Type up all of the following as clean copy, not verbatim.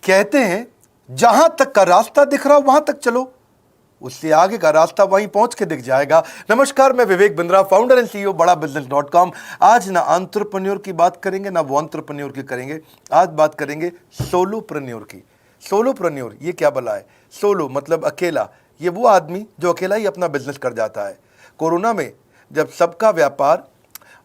कहते हैं जहां तक का रास्ता दिख रहा वहां तक चलो, उससे आगे का रास्ता वहीं पहुंच के दिख जाएगा। नमस्कार, मैं Vivek Bindra, founder and CEO बड़ाबिजनेस.com। आज ना एंटरप्रेन्योर की बात करेंगे ना वो एंटरप्रेन्योर की करेंगे, आज बात करेंगे सोलोप्रेन्योर की। सोलोप्रेन्योर ये क्या भला है? सोलो मतलब अकेला, ये वो आदमी जो अकेला ही अपना बिजनेस कर जाता है। कोरोना में जब सबका व्यापार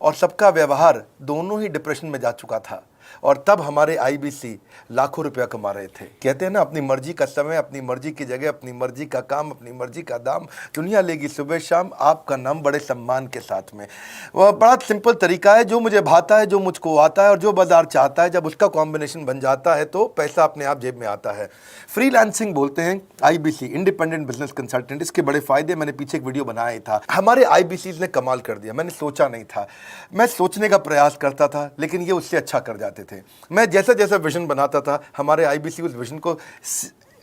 और सबका व्यवहार दोनों ही डिप्रेशन में जा चुका था, और तब हमारे आईबीसी लाखों रुपया कमा रहे थे। कहते हैं ना, अपनी मर्जी का समय, अपनी मर्जी की जगह, अपनी मर्जी का काम, अपनी मर्जी का दाम, दुनिया लेगी सुबह शाम आपका नाम बड़े सम्मान के साथ में। वह बड़ा सिंपल तरीका है, जो मुझे भाता है, जो मुझको आता है और जो बाजार चाहता है, जब उसका कॉम्बिनेशन बन जाता है तो पैसा अपने आप जेब में आता है। फ्रीलांसिंग बोलते हैं आईबीसी, इंडिपेंडेंट बिजनेस कंसल्टेंट। इसके बड़े फायदे मैंने पीछे एक वीडियो बनाया था। हमारे आईबीसी ने कमाल कर दिया, मैंने सोचा नहीं था। मैं सोचने का प्रयास करता था लेकिन ये उससे अच्छा कर जाते थे। मैं जैसा जैसा विजन बनाता था, हमारे आईबीसी उस विजन को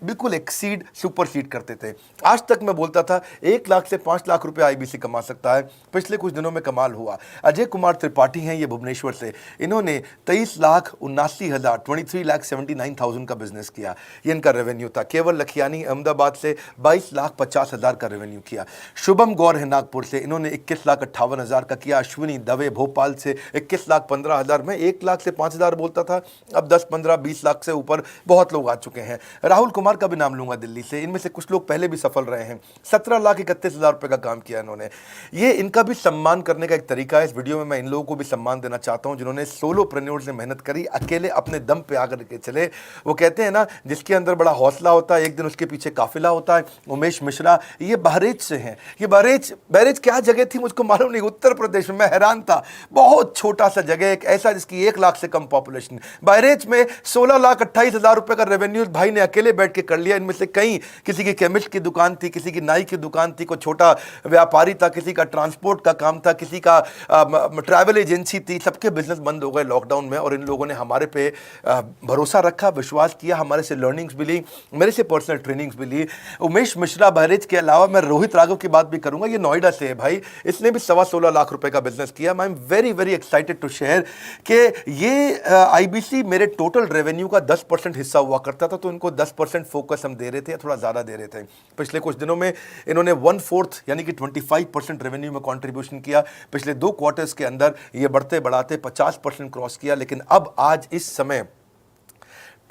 बिल्कुल एक्सीड, सुपरसीड करते थे। आज तक मैं बोलता था 1 लाख से 5 लाख रुपए आईबीसी कमा सकता है। पिछले कुछ दिनों में कमाल हुआ। अजय कुमार त्रिपाठी हैं ये भुवनेश्वर से, इन्होंने 23,79,000 का बिजनेस किया। ये इनका रेवेन्यू था। केवल लखियानी अहमदाबाद से 22,50,000 का रेवेन्यू किया। शुभम गौर है नागपुर से, इन्होंने 21,58,000 का किया। अश्विनी दवे भोपाल से 21,15,000। मैं 1 लाख से 5,000 बोलता था, अब 10, 15, 20 लाख से ऊपर बहुत लोग आ चुके हैं। राहुल कुमार का भी नाम लूंगा दिल्ली से, इनमें से कुछ लोग पहले भी सफल रहे हैं। 17,31,000 रुपए का काम किया इन्होंने। ये इनका भी सम्मान करने का एक तरीका है। इस वीडियो में मैं इन लोगों को भी सम्मान देना चाहता हूं जिन्होंने सोलोप्रेन्योर से मेहनत करी, अकेले अपने दम पे आकर के चले। वो कहते हैं ना, जिसके अंदर बड़ा हौसला होता है एक दिन उसके पीछे काफिला होता है। उमेश मिश्रा ये बहरेच से हैं। ये बहरेच क्या जगह थी मुझको मालूम नहीं, उत्तर प्रदेश में। मैं हैरान था, बहुत छोटा सा जगह, एक ऐसा जिसकी 1 लाख से कम पॉपुलेशन। बहरेच में 16,28,000 रुपए का रेवेन्यू भाई ने अकेले बैठ के कर लिया। इनमें से कई, किसी की केमिस्ट की दुकान थी, किसी की नाई की दुकान थी, कोई छोटा व्यापारी था, किसी का ट्रांसपोर्ट का काम था, किसी का ट्रैवल एजेंसी थी। सबके बिजनेस बंद हो गए लॉकडाउन में, और इन लोगों ने हमारे पे भरोसा रखा, विश्वास किया, हमारे से लर्निंग्स भी ली, मेरे से पर्सनल ट्रेनिंग्स भी ली। उमेश मिश्रा बहरेच के अलावा मैं रोहित राघव की बात भी करूंगा। ये नोएडा से है भाई, इसने भी 16.25 लाख रुपए का बिजनेस किया। I am very very excited to share कि ये आईबीसी मेरे टोटल रेवेन्यू का 10% हिस्सा हुआ करता था, तो इनको 10% फोकस हम दे रहे थे, थोड़ा ज़्यादा दे रहे थे। पिछले कुछ दिनों में इन्होंने 1/4 यानी कि 25% रेवेन्यू में कंट्रीब्यूशन किया। पिछले 2 क्वार्टर्स के अंदर ये बढ़ते बढ़ाते 50% क्रॉस किया। लेकिन अब आज इस समय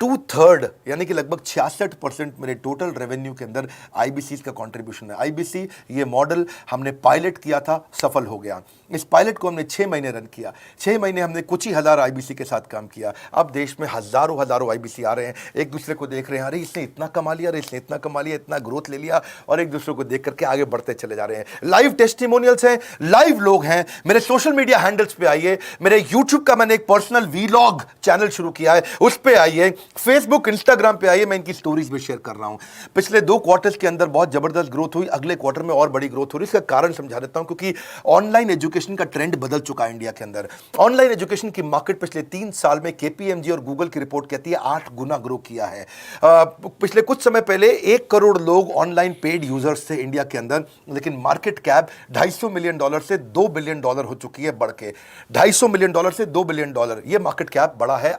2/3 यानी कि लगभग 66% मेरे टोटल रेवेन्यू के अंदर आईबीसी का कंट्रीब्यूशन है। आईबीसी ये मॉडल हमने पायलट किया था, सफल हो गया। इस पायलट को हमने 6 महीने रन किया। 6 महीने हमने कुछ ही हज़ार आईबीसी के साथ काम किया। अब देश में हज़ारों आईबीसी आ रहे हैं, एक दूसरे को देख रहे हैं, अरे इसने इतना कमा लिया, अरे इसने इतना कमा लिया, इतना ग्रोथ ले लिया, और एक दूसरे को देख करके आगे बढ़ते चले जा रहे हैं। लाइव टेस्टिमोनियल्स हैं, लाइव लोग हैं। मेरे सोशल मीडिया हैंडल्स पे आइए, मेरे यूट्यूब का मैंने एक पर्सनल वीलॉग चैनल शुरू किया है, उस पर आइए। फेसबुक, इंस्टाग्राम पे आइए, मैं इनकी स्टोरीज भी शेयर कर रहा हूं। पिछले 2 क्वार्टर्स के अंदर बहुत जबरदस्त ग्रोथ हुई, अगले क्वार्टर में और बड़ी ग्रोथ हो रही है। इसका कारण समझा देता हूं, क्योंकि ऑनलाइन एजुकेशन का ट्रेंड बदल चुका है इंडिया के अंदर। ऑनलाइन एजुकेशन की मार्केट पिछले 3 साल में केपीएमजी और गूगल की रिपोर्ट कहती है 8 गुना ग्रो किया है। पिछले कुछ समय पहले 1 करोड़ लोग ऑनलाइन पेड यूजर्स थे इंडिया के अंदर, लेकिन मार्केट कैप $250 मिलियन से $2 बिलियन हो चुकी है, बढ़ के $250 मिलियन से $2 बिलियन। ये मार्केट कैप बड़ा है।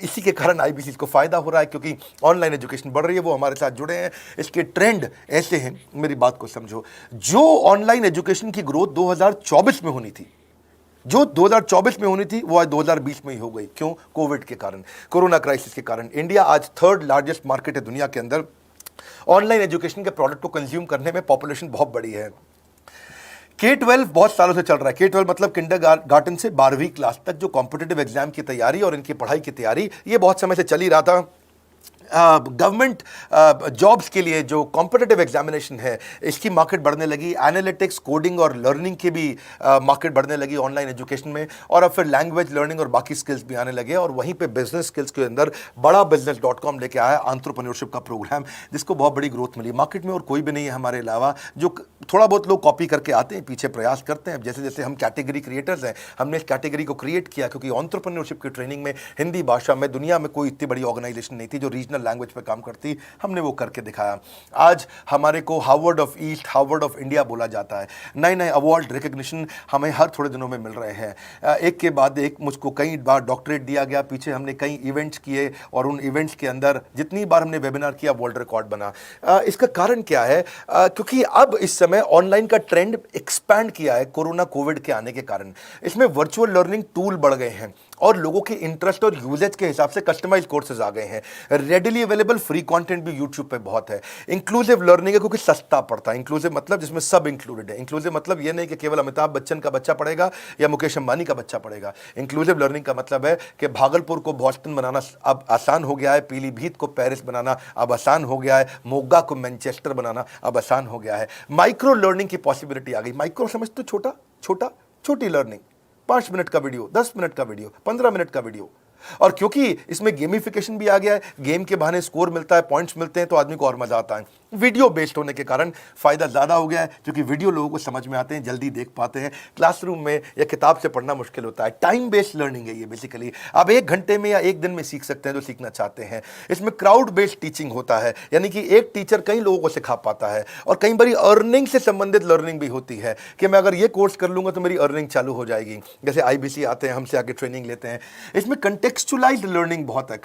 इसी के कारण आईबीसी को फायदा हो रहा है, क्योंकि ऑनलाइन एजुकेशन बढ़ रही है, वो हमारे साथ जुड़े हैं। इसके ट्रेंड ऐसे हैं, मेरी बात को समझो। जो ऑनलाइन एजुकेशन की ग्रोथ 2024 में होनी थी, जो 2024 में होनी थी, वो आज 2020 में ही हो गई। क्यों? कोविड के कारण, कोरोना क्राइसिस के कारण। इंडिया आज 3rd लार्जेस्ट मार्केट है दुनिया के अंदर। ऑनलाइन एजुकेशन के प्रोडक्ट को कंज्यूम करने में पॉपुलेशन बहुत बड़ी है। K-12 बहुत सालों से चल रहा है। K-12 मतलब किंडरगार्टन से 12वीं क्लास तक जो कॉम्पिटिटिव एग्जाम की तैयारी और इनकी पढ़ाई की तैयारी, ये बहुत समय से चल ही रहा था। गवर्नमेंट जॉब्स के लिए जो कॉम्पिटिटिव एग्जामिनेशन है, इसकी मार्केट बढ़ने लगी। एनालिटिक्स, कोडिंग और लर्निंग की भी मार्केट बढ़ने लगी ऑनलाइन एजुकेशन में। और अब फिर लैंग्वेज लर्निंग और बाकी स्किल्स भी आने लगे। और वहीं पे बिजनेस स्किल्स के अंदर बड़ाबिजनेस.com लेके आया एंटरप्रेन्योरशिप का प्रोग्राम, जिसको बहुत बड़ी ग्रोथ मिली मार्केट में। और कोई भी नहीं है हमारे अलावा, जो थोड़ा बहुत लोग कॉपी करके आते हैं, पीछे प्रयास करते हैं। जैसे जैसे हम कैटेगरी क्रिएटर्स हैं, हमने इस कैटेगरी को क्रिएट किया, क्योंकि एंटरप्रेन्योरशिप की ट्रेनिंग में हिंदी भाषा में दुनिया में कोई इतनी बड़ी ऑर्गेनाइजेशन नहीं थी जो रीजनल लैंग्वेज पे काम करती, हमने वो करके दिखाया। आज हमारे को Harvard of east, Harvard of India बोला जाता है। नए नए अवार्ड रिकग्निशन हमें हर थोड़े दिनों में मिल रहे हैं, एक के बाद एक। मुझको कई बार डॉक्टरेट दिया गया, पीछे हमने कई इवेंट्स किए और उन इवेंट्स के अंदर जितनी बार हमने वेबिनार किया वर्ल्ड रिकॉर्ड बना। इसका कारण क्या है? क्योंकि अब इस समय ऑनलाइन का ट्रेंड एक्सपैंड किया है कोरोना कोविड के आने के कारण। इसमें वर्चुअल लर्निंग टूल बढ़ गए हैं और लोगों के इंटरेस्ट और यूजेज के हिसाब से कस्टमाइज कोर्सेज आ गए हैं। रेडिली अवेलेबल फ्री कंटेंट भी यूट्यूब पे बहुत है। इंक्लूसिव लर्निंग है क्योंकि सस्ता पड़ता है। इंक्लूसिव मतलब जिसमें सब इंक्लूडेड है। इंक्लूसिव मतलब ये नहीं कि केवल अमिताभ बच्चन का बच्चा पढ़ेगा या मुकेश अंबानी का बच्चा पढ़ेगा। इंक्लूसिव लर्निंग का मतलब है कि भागलपुर को बॉस्टन बनाना अब आसान हो गया है, पीलीभीत को पेरिस बनाना अब आसान हो गया है, मोगा को मैनचेस्टर बनाना अब आसान हो गया है। माइक्रो लर्निंग की पॉसिबिलिटी आ गई। माइक्रो समझ तो छोटी लर्निंग, 5 मिनट का वीडियो, 10 मिनट का वीडियो, 15 मिनट का वीडियो। और क्योंकि इसमें गेमिफिकेशन भी आ गया है, गेम के बहाने स्कोर मिलता है, पॉइंट्स मिलते हैं, तो आदमी को और मजा आता है। वीडियो बेस्ड होने के कारण फायदा ज्यादा हो गया है, क्योंकि वीडियो लोगों को समझ में आते हैं, जल्दी देख पाते हैं। क्लासरूम में या किताब से पढ़ना मुश्किल होता है। टाइम बेस्ड लर्निंग है ये बेसिकली। आप 1 घंटे में या 1 दिन में सीख सकते हैं जो सीखना चाहते हैं। इसमें क्राउड बेस्ड टीचिंग होता है, यानी कि एक टीचर कई लोगों को सिखा पाता है। और कई बार अर्निंग से संबंधित लर्निंग भी होती है कि मैं अगर ये कोर्स कर लूंगा तो मेरी अर्निंग चालू हो जाएगी। जैसे IBC आते हैं, हमसे आके ट्रेनिंग लेते हैं। इसमें कंटेक्चुअलाइज्ड लर्निंग बहुत है।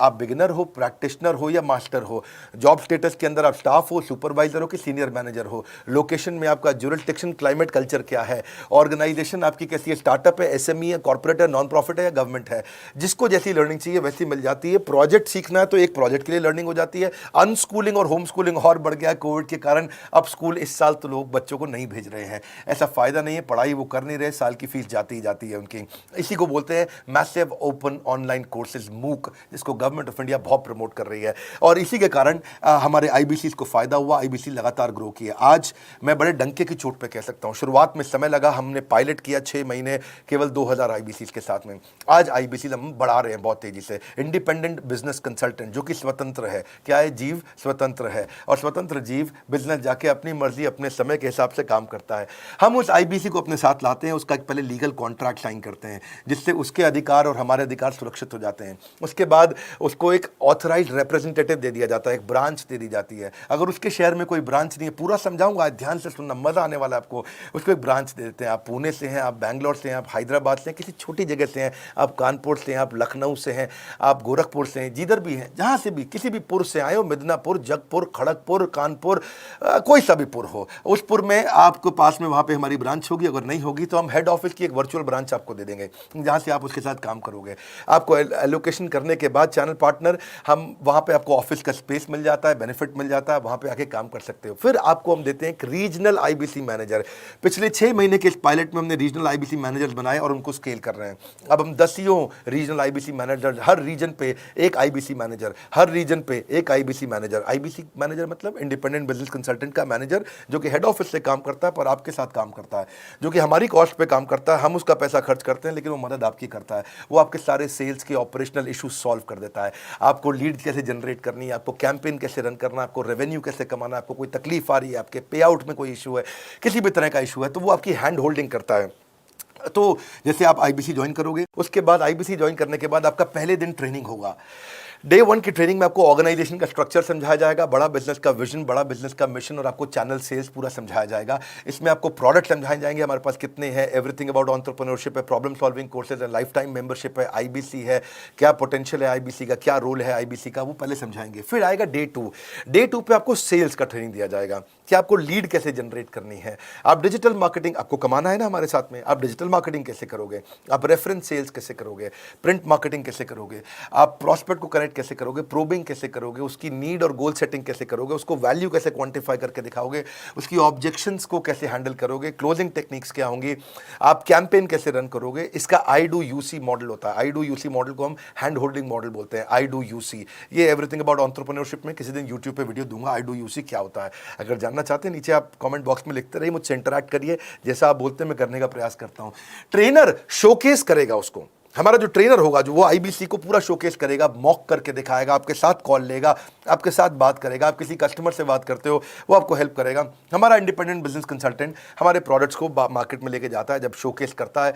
आप बिगिनर हो, प्रैक्टिशनर हो या मास्टर हो, जॉब स्टेटस के अंदर आप स्टाफ हो, सुपरवाइजर हो कि सीनियर मैनेजर हो, लोकेशन में आपका जुरिस्डिक्शन, क्लाइमेट, कल्चर क्या है, ऑर्गेनाइजेशन आपकी कैसी है, स्टार्टअप है, SME है, कॉर्पोरेट है, नॉन प्रॉफिट है या गवर्नमेंट है, जिसको जैसी लर्निंग चाहिए वैसी मिल जाती है। प्रोजेक्ट सीखना है तो एक प्रोजेक्ट के लिए लर्निंग हो जाती है। अनस्कूलिंग और होम स्कूलिंग और बढ़ गया है कोविड के कारण। अब स्कूल इस साल तो लोग बच्चों को नहीं भेज रहे हैं, ऐसा फायदा नहीं है, पढ़ाई वो कर नहीं रहे, साल की फीस जाती ही जाती है उनकी। इसी को बोलते हैं massive open online courses, MOOC, जिसको गवर्नमेंट ऑफ इंडिया बहुत प्रमोट कर रही है। और इसी के कारण हमारे IBC को फायदा हुआ। IBC लगातार ग्रो किया। आज मैं बड़े डंके की चोट पे कह सकता हूं, शुरुआत में समय लगा, हमने पायलट किया 6 महीने केवल 2000 IBC के साथ में। आज IBC हम बढ़ा रहे हैं बहुत तेजी से। इंडिपेंडेंट बिजनेस कंसल्टेंट, जो कि स्वतंत्र है। क्या है? जीव स्वतंत्र है, और स्वतंत्र जीव बिजनेस जाके अपनी मर्जी अपने समय के हिसाब से काम करता है। हम उस IBC को अपने साथ लाते हैं, उसका एक पहले लीगल कॉन्ट्रैक्ट साइन करते हैं, जिससे उसके अधिकार और हमारे अधिकार सुरक्षित हो जाते हैं। उसके बाद उसको एक ऑथराइज्ड रिप्रेजेंटेटिव दे दिया जाता है, एक ब्रांच दे दी जाती है। अगर उसके शहर में कोई ब्रांच नहीं है, पूरा समझाऊंगा, ध्यान से सुनना, मजा आने वाला है आपको। उसको एक ब्रांच दे देते हैं। आप पुणे से हैं, आप बैंगलोर से हैं, आप हैदराबाद से हैं, किसी छोटी जगह से हैं, आप कानपुर से हैं, आप लखनऊ से हैं, आप गोरखपुर से हैं, जिधर भी हैं, जहां से भी, किसी भी पुर से आए हो, मिदनापुर, जगपुर, खड़गपुर, कानपुर, कोई सा भी पुर हो, उस पुर में आपको पास में वहां पे हमारी ब्रांच होगी। अगर नहीं होगी तो हम हेड ऑफिस की एक वर्चुअल ब्रांच आपको दे देंगे, जहां से आप उसके साथ काम करोगे। आपको एलोकेशन करने के बाद चैनल पार्टनर, हम वहां पे आपको ऑफिस का स्पेस मिल जाता है, बेनिफिट मिल जाता है, वहां पे आके काम कर सकते हो। फिर आपको हम देते हैं एक रीजनल IBC मैनेजर। पिछले 6 महीने के इस पायलट में हमने रीजनल IBC मैनेजर्स बनाए और उनको स्केल कर रहे हैं। अब हम 10 रीजनल IBC मैनेजर, हर रीजन पे एक IBC मैनेजर, हर रीजन पे एक IBC मैनेजर। IBC मैनेजर मतलब इंडिपेंडेंट बिजनेस कंसल्टेंट का मैनेजर, जो कि हेड ऑफिस से काम करता है पर आपके साथ काम करता है, जो कि हमारी कॉस्ट पे काम करता है। हम उसका पैसा खर्च करते हैं, लेकिन वो मदद आपकी करता है। वो आपके सारे सेल्स के ऑपरेशनल इशूज सॉल्व कर देता है। आपको लीड कैसे जनरेट करनी है, आपको कैंपेन कैसे रन करना है, आपको रेवेन्यू कैसे कमाना है, आपको कोई तकलीफ आ रही है, आपके पे आउट में कोई इशू है, किसी भी तरह का इशू है, तो वो आपकी हैंड होल्डिंग करता है। तो जैसे आप IBC ज्वाइन करोगे, उसके बाद IBC ज्वाइन करने के बाद आपका पहले दिन ट्रेनिंग होगा। डे 1 की ट्रेनिंग में आपको ऑर्गेनाइजेशन का स्ट्रक्चर समझाया जाएगा, बड़ा बिजनेस का विजन, बड़ा बिजनेस का मिशन, और आपको चैनल सेल्स पूरा समझाया जाएगा। इसमें आपको प्रोडक्ट समझाए जाएंगे, हमारे पास कितने हैं, एवरीथिंग अबाउट एंटरप्रेन्योरशिप है, प्रॉब्लम सॉल्विंग कोर्सेज है, लाइफ टाइम मेंबरशिप है, IBC है, क्या पोटेंशियल है IBC का, क्या रोल है IBC का, वो पहले समझाएंगे। फिर आएगा डे 2। डे 2 पे आपको सेल्स का ट्रेनिंग दिया जाएगा कि आपको लीड कैसे जनरेट करनी है। आप डिजिटल मार्केटिंग, आपको कमाना है ना हमारे साथ में, आप डिजिटल मार्केटिंग कैसे करोगे, आप रेफरेंस सेल्स कैसे करोगे, प्रिंट मार्केटिंग कैसे करोगे, आप प्रॉस्पेक्ट को कनेक्ट कैसे करोगे, प्रोबिंग कैसे करोगे, उसकी नीड और गोल सेटिंग कैसे करोगे, उसको वैल्यू कैसे क्वांटिफाई करके दिखाओगे, उसकी ऑब्जेक्शंस को कैसे हैंडल करोगे, क्लोजिंग टेक्निक्स क्या होंगी, आप कैंपेन कैसे रन करोगे। इसका I-Do-U-C मॉडल होता है। I-Do-U-C मॉडल को हम हैंड होल्डिंग मॉडल बोलते हैं। I-Do-U-C, ये एवरीथिंग अबाउट एंटरप्रेन्योरशिप में किसी दिन यूट्यूब पे वीडियो दूंगा। I-Do-U-C क्या होता है, अगर जानना चाहते हैं नीचे आप कमेंट बॉक्स में लिखते रहिए, मुझसे इंटरैक्ट करिए, जैसा आप बोलते हैं मैं करने का प्रयास करता हूं। ट्रेनर शोकेस करेगा उसको, हमारा जो ट्रेनर होगा जो वो आईबीसी को पूरा शोकेस करेगा, मॉक करके दिखाएगा, आपके साथ कॉल लेगा, आपके साथ बात करेगा, आप किसी कस्टमर से बात करते हो वो आपको हेल्प करेगा। हमारा इंडिपेंडेंट बिजनेस कंसल्टेंट हमारे प्रोडक्ट्स को मार्केट में लेके जाता है, जब शोकेस करता है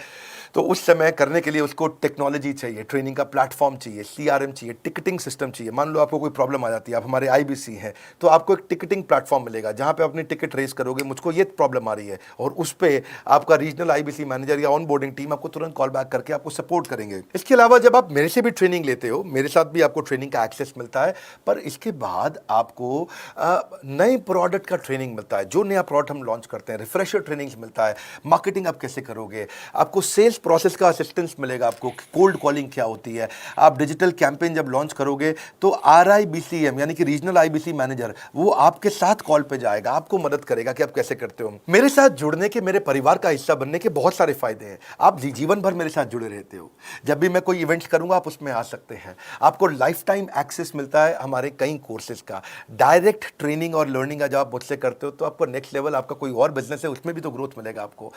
तो उस समय करने के लिए उसको टेक्नोलॉजी चाहिए, ट्रेनिंग का प्लेटफॉर्म चाहिए, सीआरएम चाहिए, टिकटिंग सिस्टम चाहिए। मान लो आपको कोई प्रॉब्लम आ जाती है, आप हमारे आईबीसी हैं, तो आपको एक टिकटिंग प्लेटफॉर्म मिलेगा जहां पे अपनी टिकट रेस करोगे, मुझको ये प्रॉब्लम आ रही है, और उस पर आपका रीजनल आईबीसी मैनेजर या ऑन बोर्डिंग टीम आपको तुरंत कॉल बैक करके आपको सपोर्ट करेंगे। इसके अलावा जब आप मेरे से भी ट्रेनिंग लेते हो, मेरे साथ भी आपको ट्रेनिंग का एक्सेस मिलता है, पर इसके बाद आपको नए प्रोडक्ट का ट्रेनिंग मिलता है। जो नया प्रोडक्ट हम लॉन्च करते हैं, रिफ्रेशर ट्रेनिंग मिलता है, मार्केटिंग आप कैसे करोगे, आपको सेल्स प्रोसेस का असिस्टेंस मिलेगा, आपको कोल्ड कॉलिंग क्या होती है, आप डिजिटल कैंपेन जब लॉन्च करोगे तो RIBCM यानी कि रीजनल आईबीसी मैनेजर वो आपके साथ कॉल पे जाएगा, आपको मदद करेगा कि आप कैसे करते हो। मेरे साथ जुड़ने के, मेरे परिवार का हिस्सा बनने के बहुत सारे फायदे हैं। आप जीवन भर मेरे साथ जुड़े रहते हो, जब भी मैं कोई इवेंट्स करूंगा आप उसमें आ सकते हैं। आपको लाइफ टाइम एक्सेस मिलता है हमारे कई कोर्सेज का, डायरेक्ट ट्रेनिंग और लर्निंग जब आप मुझसे करते हो तो आपको नेक्स्ट लेवल, आपका कोई और बिजनेस है उसमें भी तो ग्रोथ मिलेगा आपको।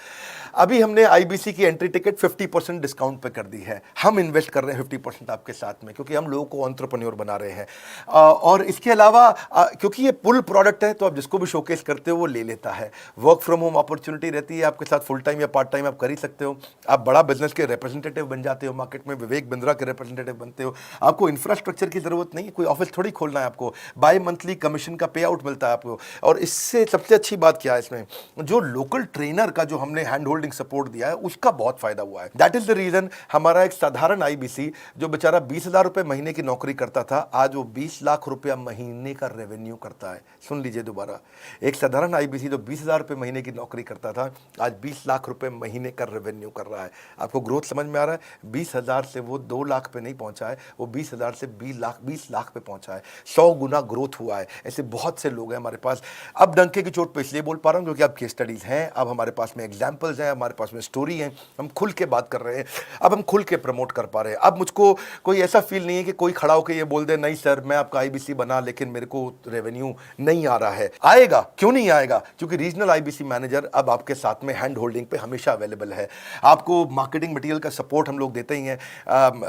अभी हमने आईबीसी की एंट्री टिकट 50% डिस्काउंट पे कर दी है। हम इन्वेस्ट कर रहे हैं 50% आपके साथ में, क्योंकि हम लोगों को एंटरप्रेन्योर बना रहे हैं। और इसके अलावा क्योंकि ये पुल प्रोडक्ट है तो आप जिसको भी शोकेस करते हो वो ले लेता है। वर्क फ्रॉम होम अपॉर्चुनिटी रहती है आपके साथ, फुल टाइम या पार्ट टाइम आप कर ही सकते हो। आप बड़ा बिजनेस के रिप्रेजेंटेटिव बन जाते हो, मार्केट में विवेक बिंद्रा के रिप्रेजेंटेटिव बनते हो। आपको इंफ्रास्ट्रक्चर की जरूरत नहीं है, कोई ऑफिस थोड़ी खोलना है आपको, बाय मंथली कमीशन का पे आउट मिलता है आपको। और इससे सबसे अच्छी बात क्या है इसमें, जो लोकल ट्रेनर का जो हमने हैंड होल्डिंग सपोर्ट दिया है उसका बहुत फायदा हुआ है। दैट इज द रीजन हमारा एक साधारण आईबीसी जो बेचारा 20,000 रुपए महीने की नौकरी करता था, आज वो 20 लाख रुपया महीने का रेवेन्यू करता है। सुन लीजिए दोबारा, एक साधारण आईबीसी जो 20,000 रुपए महीने की नौकरी करता था, आज 20 लाख रुपए महीने का रेवेन्यू कर रहा है। आपको ग्रोथ समझ में आ रहा है? 20,000 से वो 2 लाख पे नहीं पहुंचा है, वो 20,000 से 20 लाख पे पहुंचा है। 100 गुना ग्रोथ हुआ है। ऐसे बहुत से लोग हैं हमारे पास। अब डंके की चोट पे इसलिए बोल पा रहा हूं क्योंकि अब केस स्टडीज हैं, अब हमारे पास में एग्जांपल्स हैं, हमारे पास में स्टोरी है, हम खुल के बात कर रहे हैं, अब हम खुल के प्रमोट कर पा रहे हैं। अब मुझको कोई ऐसा फील नहीं है कि कोई खड़ा होकर ये बोल दे नहीं सर मैं आपका आईबीसी बना लेकिन मेरे को रेवेन्यू नहीं आ रहा है। आएगा, क्यों नहीं आएगा? क्योंकि रीजनल आईबीसी मैनेजर अब आपके साथ में हैंड होल्डिंग पे हमेशा अवेलेबल है। आपको मार्केटिंग मटेरियल का सपोर्ट हम लोग देते ही हैं,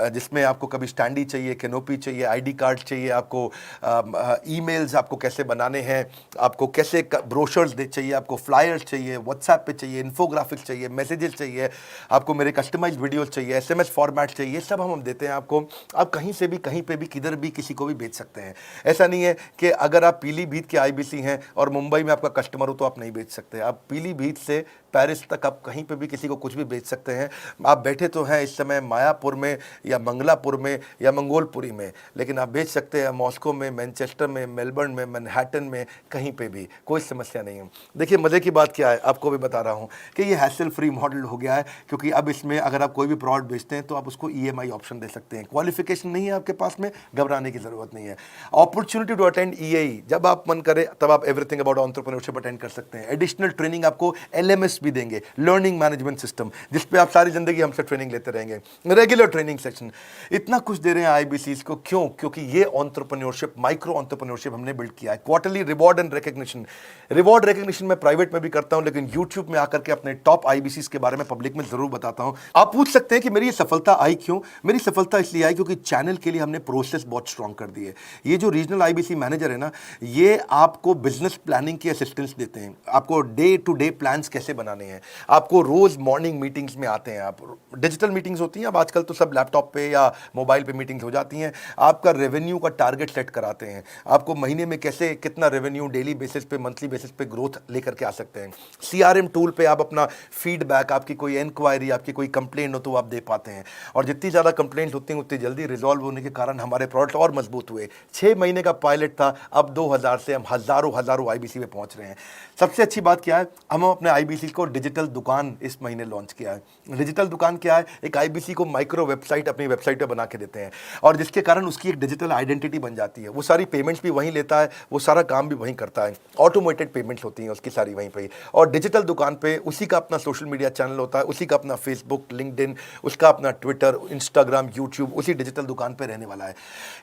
जिसमें आपको कभी स्टैंडी चाहिए, कैनोपी चाहिए, आईडी कार्ड चाहिए, आपको ईमेल्स आपको कैसे बनाने हैं, आपको कैसे ब्रोशर्स चाहिए, आपको फ्लायर्स चाहिए, व्हाट्सएप पे चाहिए, इन्फोग्राफिक्स चाहिए, मैसेजेस चाहिए, आपको मेरे कस्टमाइज्ड वीडियोस चाहिए, एसएमएस फॉर्मेट चाहिए, सब हम देते हैं आपको। आप कहीं से भी, कहीं पे भी, किधर भी किसी को भी बेच सकते हैं। ऐसा नहीं है कि अगर आप पीलीभीत के आईबीसी हैं और मुंबई में आपका कस्टमर हो तो आप नहीं बेच सकते। आप पीलीभीत से पेरिस तक आप कहीं पे भी किसी को कुछ भी बेच सकते हैं। आप बैठे तो हैं इस समय मायापुर में या मंगलापुर में या मंगोलपुरी में, लेकिन आप बेच सकते हैं मॉस्को में, मैनचेस्टर में, मेलबर्न में, मैनहट्टन में, कहीं पे भी, कोई समस्या नहीं है। देखिए मज़े की बात क्या है, आपको भी बता रहा हूँ कि ये हैसल फ्री मॉडल हो गया है, क्योंकि अब इसमें अगर आप कोई भी प्रोडक्ट बेचते हैं तो आप उसको EMI ऑप्शन दे सकते हैं। क्वालिफिकेशन नहीं है आपके पास में, घबराने की जरूरत नहीं है। अपॉर्चुनिटी टू अटेंड EAE, जब आप मन करे तब आप एवरीथिंग अबाउट एंटरप्रेन्योरशिप अटेंड कर सकते हैं। एडिशनल ट्रेनिंग आपको LMS भी देंगे, लर्निंग मैनेजमेंट सिस्टम, जिसपे आप सारी जिंदगी हमसे ट्रेनिंग लेते रहेंगे। रेगुलर ट्रेनिंग सेक्शन, इतना कुछ दे रहे हैं आईबीसीज को। क्यों? क्योंकि ये एंटरप्रेन्योरशिप, माइक्रो एंटरप्रेन्योरशिप हमने बिल्ड किया है। Quarterly reward and recognition, reward recognition मैं प्राइवेट में भी करता हूं, लेकिन यूट्यूब में आकर के अपने टॉप आईबीसीज के बारे में पब्लिक में जरूर बताता हूं। आप पूछ सकते हैं कि मेरी ये सफलता आई क्यों? मेरी सफलता इसलिए आई क्योंकि चैनल के लिए हमने प्रोसेस बहुत स्ट्रांग कर दी है। ये जो रीजनल आईबीसी मैनेजर है ना, ये आपको बिजनेस प्लानिंग की असिस्टेंस देते हैं, आपको डे टू डे प्लान्स कैसे बनाने हैं, आपको रोज मॉर्निंग मीटिंग्स में आते हैं। आप डिजिटल मीटिंग्स होती हैं, अब आजकल तो सब लैपटॉप पे या मोबाइल पे मीटिंग्स हो जाती हैं। आपका रेवेन्यू का टारगेट सेट कराते हैं, आपको महीने में कैसे कितना रेवेन्यू डेली बेसिस पे, मंथली बेसिस पे ग्रोथ लेकर के आ सकते हैं। CRM टूल पे आप अपना फीडबैक, आपकी कोई इंक्वायरी, आपकी कोई कंप्लेंट हो तो आप दे पाते हैं, और जितनी ज़्यादा कंप्लेंट होती हैं उतनी जल्दी रिजॉल्व होने के कारण हमारे प्रोडक्ट और मजबूत हुए। 6 महीने का पायलट था, अब 2000 से हम हज़ारों आईबीसी में पहुंच रहे हैं। सबसे अच्छी बात क्या है, हम अपने आईबीसी को डिजिटल दुकान इस महीने लॉन्च किया है। डिजिटल दुकान क्या है? एक आईबीसी को माइक्रो वेबसाइट अपनी वेबसाइट पे बना के देते हैं, और जिसके कारण उसकी एक डिजिटल आइडेंटिटी बन जाती है। वो सारी पेमेंट्स भी वहीं लेता है, वो सारा काम भी वहीं करता है, ऑटोमेटेड पेमेंट्स होती हैं उसकी सारी वहीं पे। और डिजिटल दुकान पे उसी का अपना सोशल मीडिया चैनल होता है, उसी का अपना फेसबुक, लिंक्डइन, उसका अपना ट्विटर, इंस्टाग्राम, यूट्यूब उसी डिजिटल दुकान पे रहने वाला है।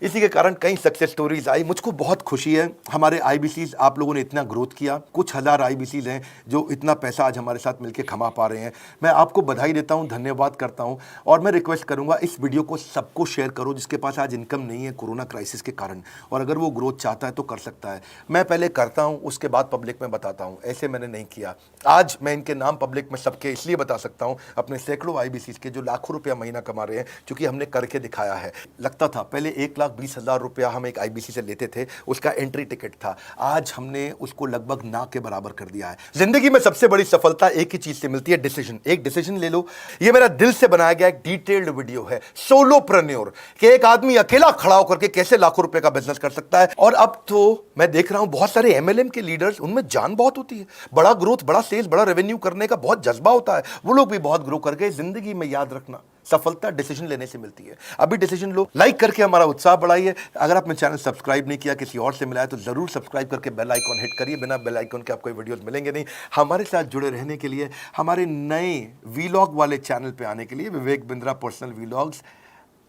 इसी के कारण कई सक्सेस स्टोरीज आई। मुझको बहुत खुशी है हमारे आईबीसीज, आप लोगों ने इतना ग्रोथ किया। कुछ हज़ार आईबीसीज हैं जो इतना पैसा आज हमारे साथ मिलकर कमा पा रहे हैं। मैं आपको बधाई देता हूं, धन्यवाद करता हूं। और मैं रिक्वेस्ट करूंगा इस वीडियो को सबको शेयर करो जिसके पास आज इनकम नहीं है कोरोना क्राइसिस के कारण, और अगर वो ग्रोथ चाहता है तो कर सकता है। मैं पहले करता हूं, उसके बाद पब्लिक में बताता हूं, ऐसे मैंने नहीं किया। आज मैं इनके नाम पब्लिक में सबके इसलिए बता सकता हूं, अपने सैकड़ों IBCs के जो लाखों रुपया महीना कमा रहे हैं, क्योंकि हमने करके दिखाया है। लगता था पहले 1,20,000 रुपया हम एक IBC से लेते थे, उसका एंट्री टिकट था, आज हमने उसको लगभग ना के बराबर कर दिया है। जिंदगी में सबसे बड़ी सफलता एक ही चीज से मिलती है, डिसीजन। एक डिसीजन ले लो। ये मेरा दिल से बनाया गया एक डिटेल्ड वीडियो है, सोलोप्रेन्योर, कि एक आदमी अकेला खड़ा होकर के कैसे लाखों रुपए का बिजनेस कर सकता है। और अब तो मैं देख रहा हूं बहुत सारे MLM के लीडर्स, उनमें जान बहुत होती है, बड़ा ग्रोथ, बड़ा सेल्स, बड़ा रेवेन्यू करने का बहुत जज्बा होता है, वो लोग भी बहुत ग्रो कर गए। जिंदगी में याद रखना, सफलता डिसीजन लेने से मिलती है। अभी डिसीजन लो, लाइक करके हमारा उत्साह बढ़ाइए। अगर आपने चैनल सब्सक्राइब नहीं किया, किसी और से मिला है, तो जरूर सब्सक्राइब करके बेल आइकॉन हिट करिए। बिना बेल आइकॉन के आपको वीडियोस मिलेंगे नहीं। हमारे साथ जुड़े रहने के लिए, हमारे नए वीलॉग वाले चैनल पे आने के लिए, विवेक बिंद्रा पर्सनल वीलॉग्स,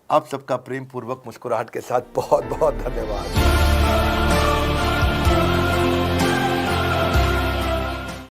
आप सबका प्रेम पूर्वक मुस्कुराहट के साथ बहुत बहुत धन्यवाद।